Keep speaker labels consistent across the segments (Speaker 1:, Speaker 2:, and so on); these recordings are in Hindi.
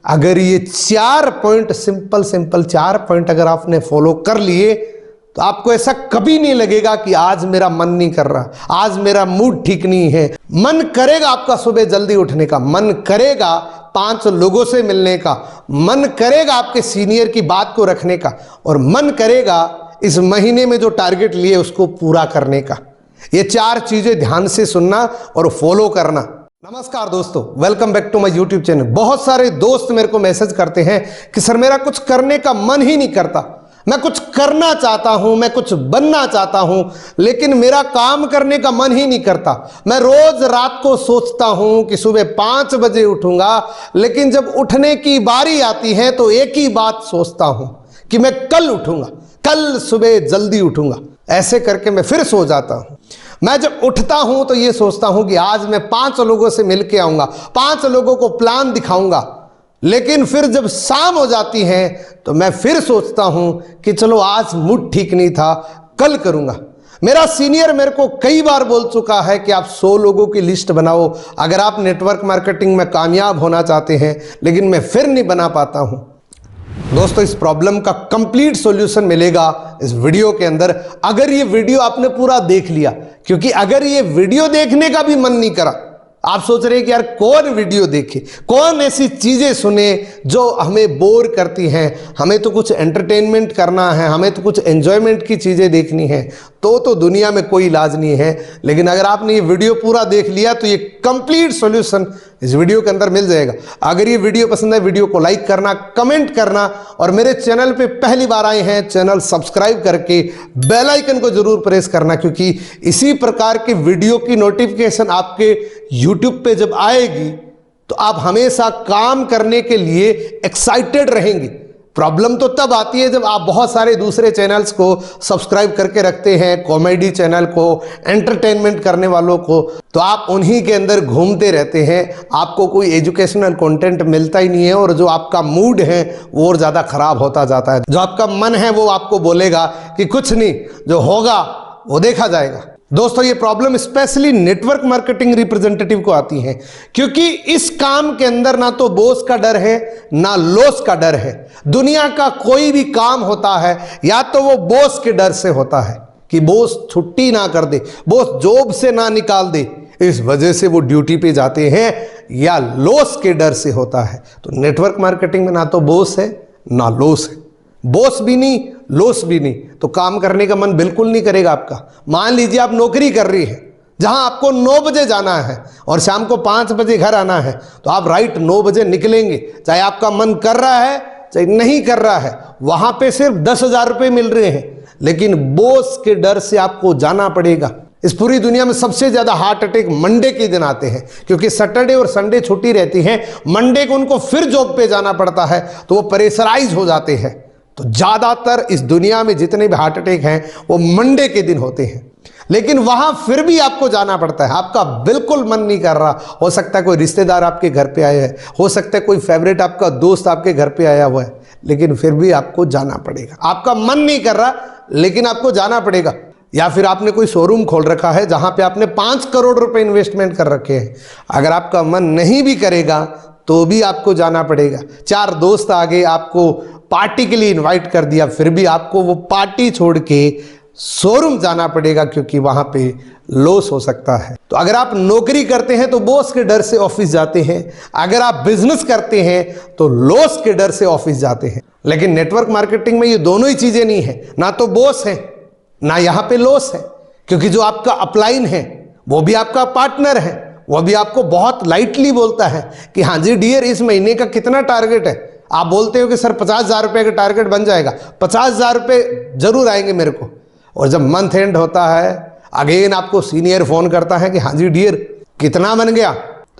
Speaker 1: अगर ये 4 पॉइंट सिंपल 4 पॉइंट अगर आपने फॉलो कर लिए तो आपको ऐसा कभी नहीं लगेगा कि आज मेरा मन नहीं कर रहा, आज मेरा मूड ठीक नहीं है। मन करेगा आपका सुबह जल्दी उठने का, मन करेगा 5 लोगों से मिलने का, मन करेगा आपके सीनियर की बात को रखने का, और मन करेगा इस महीने में जो टारगेट लिए उसको पूरा करने का। ये 4 चीजें ध्यान से सुनना और फॉलो करना। नमस्कार दोस्तों, welcome back to my YouTube channel. बहुत सारे दोस्त मेरे को मैसेज करते हैं कि सर मेरा कुछ करने का मन ही नहीं करता, मैं कुछ करना चाहता हूं, मैं कुछ बनना चाहता हूं, लेकिन मेरा काम करने का मन ही नहीं करता। मैं रोज रात को सोचता हूं कि सुबह 5 बजे उठूंगा, लेकिन जब उठने की बारी आती है तो एक ही बात सोचता हूं कि मैं कल उठूंगा, कल सुबह जल्दी उठूंगा। ऐसे करके मैं फिर सो जाता हूं। मैं जब उठता हूं तो ये सोचता हूं कि आज मैं 5 लोगों से मिल के आऊंगा, 5 लोगों को प्लान दिखाऊंगा, लेकिन फिर जब शाम हो जाती है तो मैं फिर सोचता हूं कि चलो आज मूड ठीक नहीं था, कल करूंगा। मेरा सीनियर मेरे को कई बार बोल चुका है कि आप 100 लोगों की लिस्ट बनाओ अगर आप नेटवर्क मार्केटिंग में कामयाब होना चाहते हैं, लेकिन मैं फिर नहीं बना पाता हूं। दोस्तों, इस प्रॉब्लम का कंप्लीट सॉल्यूशन मिलेगा इस वीडियो के अंदर, अगर ये वीडियो आपने पूरा देख लिया। क्योंकि अगर ये वीडियो देखने का भी मन नहीं करा, आप सोच रहे हैं कि यार कौन वीडियो देखे, कौन ऐसी चीजें सुने जो हमें बोर करती हैं, हमें तो कुछ एंटरटेनमेंट करना है, हमें तो कुछ एंजॉयमेंट की चीजें देखनी है, तो दुनिया में कोई इलाज नहीं है। लेकिन अगर आपने ये वीडियो पूरा देख लिया तो ये कंप्लीट सॉल्यूशन इस वीडियो के अंदर मिल जाएगा। अगर ये वीडियो पसंद है, वीडियो को लाइक करना, कमेंट करना, और मेरे चैनल पे पहली बार आए हैं, चैनल सब्सक्राइब करके बेल आइकन को जरूर प्रेस करना, क्योंकि इसी प्रकार के वीडियो की नोटिफिकेशन आपके यूट्यूब पे जब आएगी तो आप हमेशा काम करने के लिए एक्साइटेड रहेंगे। प्रॉब्लम तो तब आती है जब आप बहुत सारे दूसरे चैनल्स को सब्सक्राइब करके रखते हैं, कॉमेडी चैनल को, एंटरटेनमेंट करने वालों को, तो आप उन्हीं के अंदर घूमते रहते हैं, आपको कोई एजुकेशनल कंटेंट मिलता ही नहीं है, और जो आपका मूड है वो और ज़्यादा खराब होता जाता है। जो आपका मन है वो आपको बोलेगा कि कुछ नहीं, जो होगा वो देखा जाएगा। दोस्तों, ये problem specially network marketing representative को आती है, क्योंकि इस काम के अंदर ना तो बॉस का डर है ना लॉस का डर है। दुनिया का कोई भी काम होता है या तो वो बॉस के डर से होता है कि बॉस छुट्टी ना कर दे, बॉस जॉब से ना निकाल दे, इस वजह से वो ड्यूटी पे जाते हैं, या लॉस के डर से होता है। तो नेटवर्क मार्केटिंग में ना तो बॉस है ना लॉस है, बॉस भी नहीं लॉस भी नहीं, तो काम करने का मन बिल्कुल नहीं करेगा आपका। मान लीजिए आप नौकरी कर रही है जहां आपको 9 बजे जाना है और शाम को 5 बजे घर आना है, तो आप राइट 9 बजे निकलेंगे, चाहे आपका मन कर रहा है चाहे नहीं कर रहा है। वहां पे सिर्फ 10,000 रुपये मिल रहे हैं, लेकिन बॉस के डर से आपको जाना पड़ेगा। इस पूरी दुनिया में सबसे ज्यादा हार्ट अटैक मंडे के दिन आते हैं, क्योंकि सैटरडे और संडे छुट्टी रहती है, मंडे को उनको फिर जॉब पे जाना पड़ता है, तो वो प्रेशराइज हो जाते हैं। तो ज्यादातर इस दुनिया में जितने भी हार्ट अटैक हैं वो मंडे के दिन होते हैं, लेकिन वहां फिर भी आपको जाना पड़ता है। आपका बिल्कुल मन नहीं कर रहा, हो सकता है कोई रिश्तेदार आपके घर पे आए हैं, हो सकता है कोई फेवरेट आपका दोस्त आपके घर पे आया हुआ है, लेकिन फिर भी आपको जाना पड़ेगा। आपका मन नहीं कर रहा लेकिन आपको जाना पड़ेगा। या फिर आपने कोई शोरूम खोल रखा है जहां पे आपने 5 करोड़ रुपए इन्वेस्टमेंट कर रखे हैं, अगर आपका मन नहीं भी करेगा तो भी आपको जाना पड़ेगा। 4 दोस्त आगे आपको पार्टी के लिए इनवाइट कर दिया, फिर भी आपको वो पार्टी छोड़ के शोरूम जाना पड़ेगा, क्योंकि वहां पे लॉस हो सकता है। तो अगर आप नौकरी करते हैं तो बॉस के डर से ऑफिस जाते हैं, अगर आप बिजनेस करते हैं तो लॉस के डर से ऑफिस जाते हैं। लेकिन नेटवर्क मार्केटिंग में ये दोनों ही चीजें नहीं है, ना तो बॉस है ना यहाँ पे लॉस है, क्योंकि जो आपका अपलाइन है वो भी आपका पार्टनर है, वो भी आपको बहुत लाइटली बोलता है कि हाँ जी डियर, इस महीने का कितना टारगेट है। आप बोलते हो कि सर 50,000 रुपये का टारगेट बन जाएगा, 50,000 रुपये जरूर आएंगे मेरे को, और जब मंथ एंड होता है अगेन आपको सीनियर फोन करता है कि हाँ जी डियर कितना बन गया,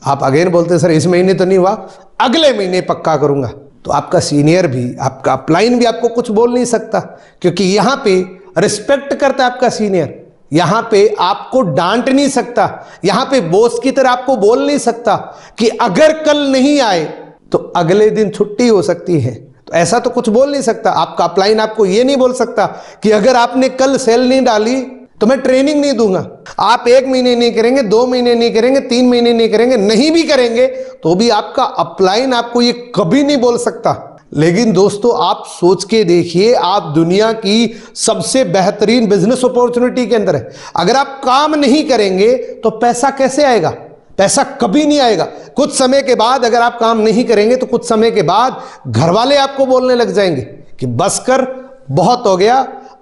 Speaker 1: आप अगेन बोलते हैं सर इस महीने तो नहीं हुआ, अगले महीने पक्का करूंगा। तो आपका सीनियर भी, आपका अपलाइन भी आपको कुछ बोल नहीं सकता, क्योंकि यहाँ पे रिस्पेक्ट करता है आपका सीनियर, यहां पे आपको डांट नहीं सकता, यहां पे बॉस की तरह आपको बोल नहीं सकता कि अगर कल नहीं आए तो अगले दिन छुट्टी हो सकती है। तो ऐसा तो कुछ बोल नहीं सकता। आपका अपलाइन आपको ये नहीं बोल सकता कि अगर आपने कल सेल नहीं डाली तो मैं ट्रेनिंग नहीं दूंगा। आप 1 महीने नहीं करेंगे, 2 महीने नहीं करेंगे, 3 महीने नहीं करेंगे, नहीं भी करेंगे तो भी आपका अपलाइन आपको ये कभी नहीं बोल सकता। लेकिन दोस्तों आप सोच के देखिए, आप दुनिया की सबसे बेहतरीन बिजनेस अपॉर्चुनिटी के अंदर है। अगर आप काम नहीं करेंगे तो पैसा कैसे आएगा? पैसा कभी नहीं आएगा। कुछ समय के बाद अगर आप काम नहीं करेंगे तो कुछ समय के बाद घर वाले आपको बोलने लग जाएंगे कि बस कर, बहुत हो गया,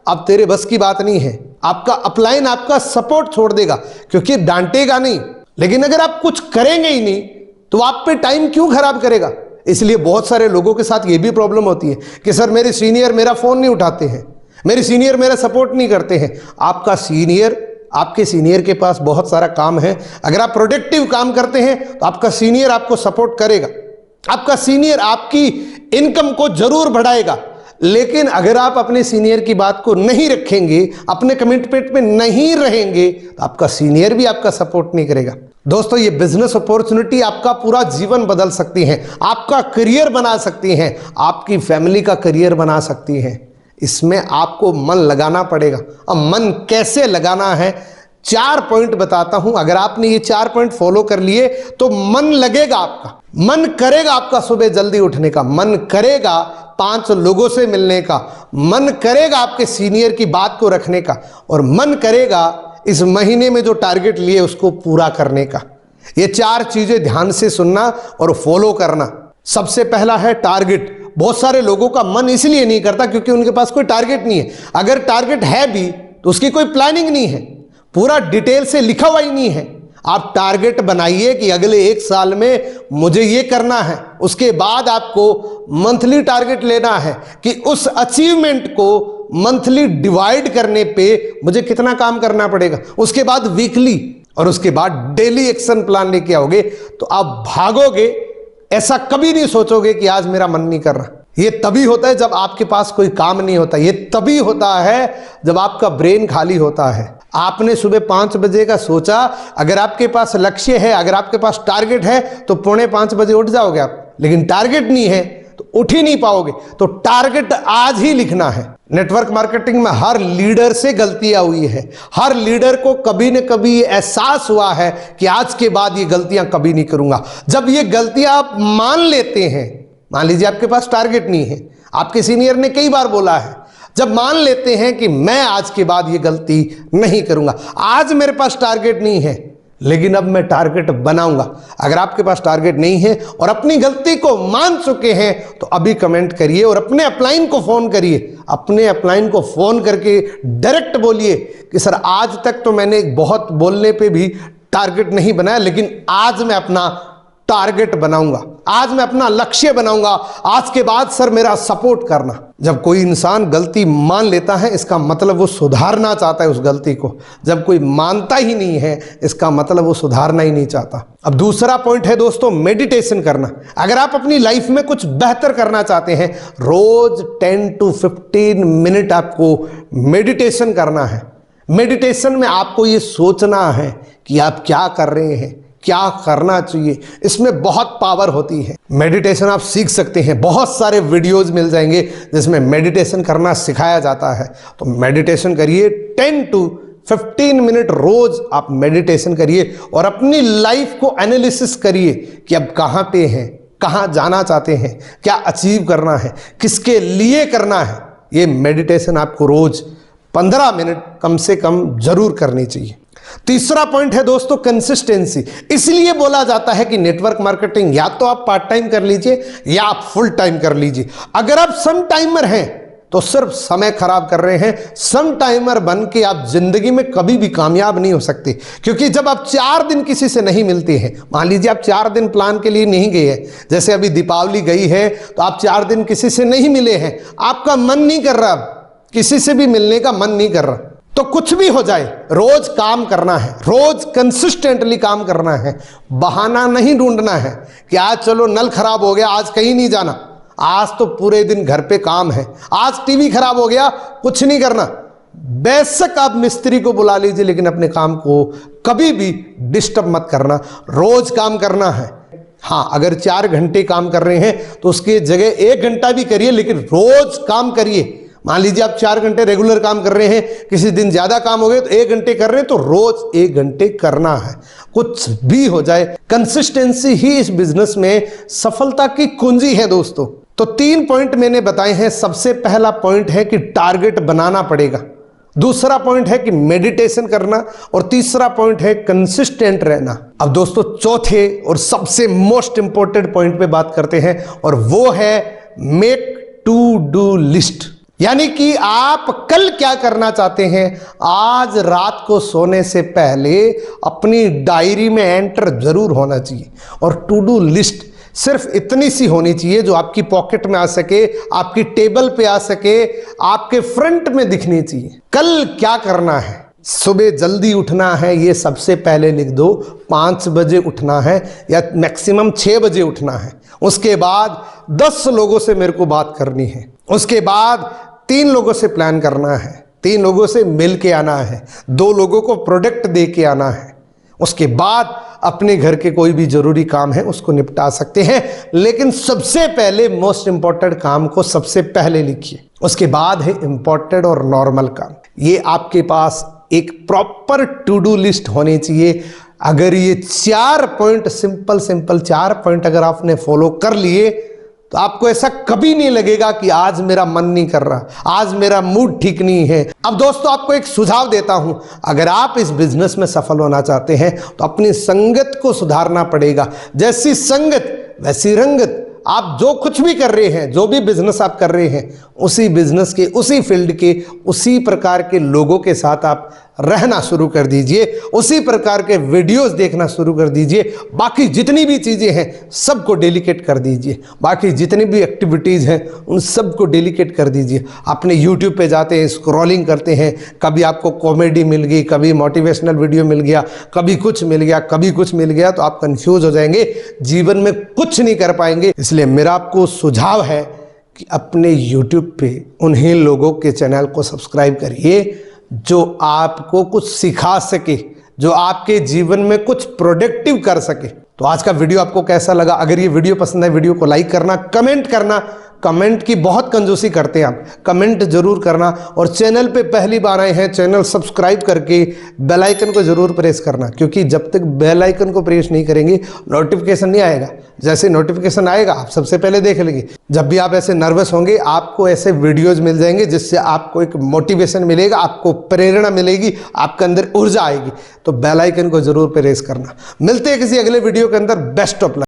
Speaker 1: अब तेरे बस की बात नहीं है। आपका अपलाइन आपका सपोर्ट छोड़ देगा, क्योंकि डांटेगा नहीं। लेकिन अगर आप कुछ करेंगे ही नहीं तो आप पे टाइम क्यों खराब करेगा? इसलिए बहुत सारे लोगों के साथ ये भी प्रॉब्लम होती है कि सर मेरे सीनियर मेरा फोन नहीं उठाते हैं, मेरे सीनियर मेरा सपोर्ट नहीं करते हैं। आपका सीनियर, आपके सीनियर के पास बहुत सारा काम है। अगर आप प्रोडक्टिव काम करते हैं तो आपका सीनियर आपको सपोर्ट करेगा, आपका सीनियर आपकी इनकम को जरूर बढ़ाएगा। लेकिन अगर आप अपने सीनियर की बात को नहीं रखेंगे, अपने कमिटमेंट में नहीं रहेंगे, तो आपका सीनियर भी आपका सपोर्ट नहीं करेगा। दोस्तों ये बिजनेस अपॉर्चुनिटी आपका पूरा जीवन बदल सकती है, आपका करियर बना सकती है, आपकी फैमिली का करियर बना सकती है। इसमें आपको मन लगाना पड़ेगा। अब मन कैसे लगाना है, 4 पॉइंट बताता हूं। अगर आपने ये 4 पॉइंट फॉलो कर लिए तो मन लगेगा आपका, मन करेगा आपका सुबह जल्दी उठने का, मन करेगा 5 लोगों से मिलने का, मन करेगा आपके सीनियर की बात को रखने का, और मन करेगा इस महीने में जो टारगेट लिए उसको पूरा करने का। ये 4 चीजें ध्यान से सुनना और फॉलो करना। सबसे पहला है टारगेट। बहुत सारे लोगों का मन इसलिए नहीं करता क्योंकि उनके पास कोई टारगेट नहीं है। अगर टारगेट है भी तो उसकी कोई प्लानिंग नहीं है, पूरा डिटेल से लिखा हुआ ही नहीं है। आप टारगेट बनाइए कि अगले 1 साल में मुझे ये करना है। उसके बाद आपको मंथली टारगेट लेना है कि उस अचीवमेंट को मंथली डिवाइड करने पे मुझे कितना काम करना पड़ेगा। उसके बाद वीकली और उसके बाद डेली एक्शन प्लान लेके आओगे तो आप भागोगे। ऐसा कभी नहीं सोचोगे कि आज मेरा मन नहीं कर रहा। ये तभी होता है जब आपके पास कोई काम नहीं होता। ये तभी होता है जब आपका ब्रेन खाली होता है। आपने सुबह 5 बजे का सोचा, अगर आपके पास लक्ष्य है, अगर आपके पास टारगेट है तो 4:45 बजे उठ जाओगे आप। लेकिन टारगेट नहीं है तो उठ ही नहीं पाओगे। तो टारगेट आज ही लिखना है। नेटवर्क मार्केटिंग में हर लीडर से गलतियां हुई है। हर लीडर को कभी न कभी एहसास हुआ है कि आज के बाद ये गलतियां कभी नहीं करूंगा। जब ये गलतियां आप मान लेते हैं, मान लीजिए आपके पास टारगेट नहीं है, आपके सीनियर ने कई बार बोला है, जब मान लेते हैं कि मैं आज के बाद ये गलती नहीं करूंगा, आज मेरे पास टारगेट नहीं है लेकिन अब मैं टारगेट बनाऊंगा। अगर आपके पास टारगेट नहीं है और अपनी गलती को मान चुके हैं तो अभी कमेंट करिए और अपने अपलाइन को फोन करिए। अपने अपलाइन को फोन करके डायरेक्ट बोलिए कि सर आज तक तो मैंने बहुत बोलने पे भी टारगेट नहीं बनाया, लेकिन आज मैं अपना टारगेट बनाऊंगा, आज मैं अपना लक्ष्य बनाऊंगा। आज के बाद सर मेरा सपोर्ट करना। जब कोई इंसान गलती मान लेता है इसका मतलब वो सुधारना चाहता है उस गलती को। जब कोई मानता ही नहीं है इसका मतलब वो सुधारना ही नहीं चाहता। अब दूसरा पॉइंट है दोस्तों मेडिटेशन करना। अगर आप अपनी लाइफ में कुछ बेहतर करना चाहते हैं, रोज 10 to 15 मिनट आपको मेडिटेशन करना है। मेडिटेशन में आपको ये सोचना है कि आप क्या कर रहे हैं, क्या करना चाहिए। इसमें बहुत पावर होती है। मेडिटेशन आप सीख सकते हैं, बहुत सारे वीडियोस मिल जाएंगे जिसमें मेडिटेशन करना सिखाया जाता है। तो मेडिटेशन करिए, 10 to 15 मिनट रोज आप मेडिटेशन करिए और अपनी लाइफ को एनालिसिस करिए कि अब कहाँ पे हैं, कहाँ जाना चाहते हैं, क्या अचीव करना है, किसके लिए करना है। ये मेडिटेशन आपको रोज 15 मिनट कम से कम जरूर करनी चाहिए। तीसरा पॉइंट है दोस्तों कंसिस्टेंसी। इसलिए बोला जाता है कि नेटवर्क मार्केटिंग या तो आप पार्ट टाइम कर लीजिए या आप फुल टाइम कर लीजिए। अगर आप सम टाइमर हैं तो सिर्फ समय खराब कर रहे हैं। सम टाइमर बन के आप जिंदगी में कभी भी कामयाब नहीं हो सकते, क्योंकि जब आप 4 दिन किसी से नहीं मिलते हैं, मान लीजिए आप 4 दिन प्लान के लिए नहीं गए हैं, जैसे अभी दीपावली गई है तो आप 4 दिन किसी से नहीं मिले हैं, आपका मन नहीं कर रहा, किसी से भी मिलने का मन नहीं कर रहा, तो कुछ भी हो जाए रोज काम करना है, रोज कंसिस्टेंटली काम करना है। बहाना नहीं ढूंढना है कि आज चलो नल खराब हो गया आज कहीं नहीं जाना, आज तो पूरे दिन घर पे काम है, आज टीवी खराब हो गया कुछ नहीं करना। बेशक आप मिस्त्री को बुला लीजिए लेकिन अपने काम को कभी भी डिस्टर्ब मत करना। रोज काम करना है। हाँ, अगर 4 घंटे काम कर रहे हैं तो उसकी जगह 1 घंटा भी करिए, लेकिन रोज काम करिए। मान लीजिए आप 4 घंटे रेगुलर काम कर रहे हैं, किसी दिन ज्यादा काम हो गए तो 1 घंटे कर रहे हैं, तो रोज 1 घंटे करना है। कुछ भी हो जाए, कंसिस्टेंसी ही इस बिजनेस में सफलता की कुंजी है दोस्तों। तो 3 पॉइंट मैंने बताए हैं। सबसे पहला पॉइंट है कि टारगेट बनाना पड़ेगा, दूसरा पॉइंट है कि मेडिटेशन करना, और तीसरा पॉइंट है कंसिस्टेंट रहना। अब दोस्तों चौथे और सबसे मोस्ट इंपॉर्टेंट पॉइंट पे बात करते हैं, और वो है मेक टू डू लिस्ट। यानी कि आप कल क्या करना चाहते हैं, आज रात को सोने से पहले अपनी डायरी में एंटर जरूर होना चाहिए। और टू डू लिस्ट सिर्फ इतनी सी होनी चाहिए जो आपकी पॉकेट में आ सके, आपकी टेबल पे आ सके, आपके फ्रंट में दिखनी चाहिए। कल क्या करना है, सुबह जल्दी उठना है, ये सबसे पहले लिख दो। 5 बजे उठना है या मैक्सिमम 6 बजे उठना है। उसके बाद 10 लोगों से मेरे को बात करनी है। उसके बाद 3 लोगों से प्लान करना है, 3 लोगों से मिल के आना है, 2 लोगों को प्रोडक्ट दे के आना है। उसके बाद अपने घर के कोई भी जरूरी काम है उसको निपटा सकते हैं, लेकिन सबसे पहले मोस्ट इंपॉर्टेंट काम को सबसे पहले लिखिए। उसके बाद है इंपॉर्टेंट और नॉर्मल काम। ये आपके पास एक प्रॉपर टू डू लिस्ट होनी चाहिए। अगर ये 4 पॉइंट सिंपल 4 पॉइंट अगर आपने फॉलो कर लिए तो आपको ऐसा कभी नहीं लगेगा कि आज मेरा मन नहीं कर रहा, आज मेरा मूड ठीक नहीं है। अब दोस्तों आपको एक सुझाव देता हूं, अगर आप इस बिजनेस में सफल होना चाहते हैं तो अपनी संगत को सुधारना पड़ेगा। जैसी संगत वैसी रंगत। आप जो कुछ भी कर रहे हैं, जो भी बिजनेस आप कर रहे हैं, उसी बिजनेस के, उसी फील्ड के, उसी प्रकार के लोगों के साथ आप रहना शुरू कर दीजिए, उसी प्रकार के वीडियोस देखना शुरू कर दीजिए। बाकी जितनी भी चीज़ें हैं सबको डेलीकेट कर दीजिए, बाकी जितनी भी एक्टिविटीज़ हैं उन सबको डेलीकेट कर दीजिए। अपने यूट्यूब पे जाते हैं, स्क्रॉलिंग करते हैं, कभी आपको कॉमेडी मिल गई, कभी मोटिवेशनल वीडियो मिल गया, कभी कुछ मिल गया, कभी कुछ मिल गया, तो आप कंफ्यूज हो जाएंगे, जीवन में कुछ नहीं कर पाएंगे। इसलिए मेरा आपको सुझाव है कि अपने यूट्यूब पे उन्हीं लोगों के चैनल को सब्सक्राइब करिए जो आपको कुछ सिखा सके, जो आपके जीवन में कुछ प्रोडक्टिव कर सके। तो आज का वीडियो आपको कैसा लगा? अगर ये वीडियो पसंद है, वीडियो को लाइक करना, कमेंट करना। कमेंट की बहुत कंजूसी करते हैं आप, कमेंट जरूर करना। और चैनल पे पहली बार आए हैं, चैनल सब्सक्राइब करके बेल आइकन को जरूर प्रेस करना, क्योंकि जब तक बेल आइकन को प्रेस नहीं करेंगे नोटिफिकेशन नहीं आएगा। जैसे नोटिफिकेशन आएगा आप सबसे पहले देख लेंगे। जब भी आप ऐसे नर्वस होंगे आपको ऐसे वीडियोज मिल जाएंगे जिससे आपको एक मोटिवेशन मिलेगा, आपको प्रेरणा मिलेगी, आपके अंदर ऊर्जा आएगी। तो बेल आइकन को जरूर प्रेस करना। मिलते हैं किसी अगले वीडियो के अंदर। Best of luck.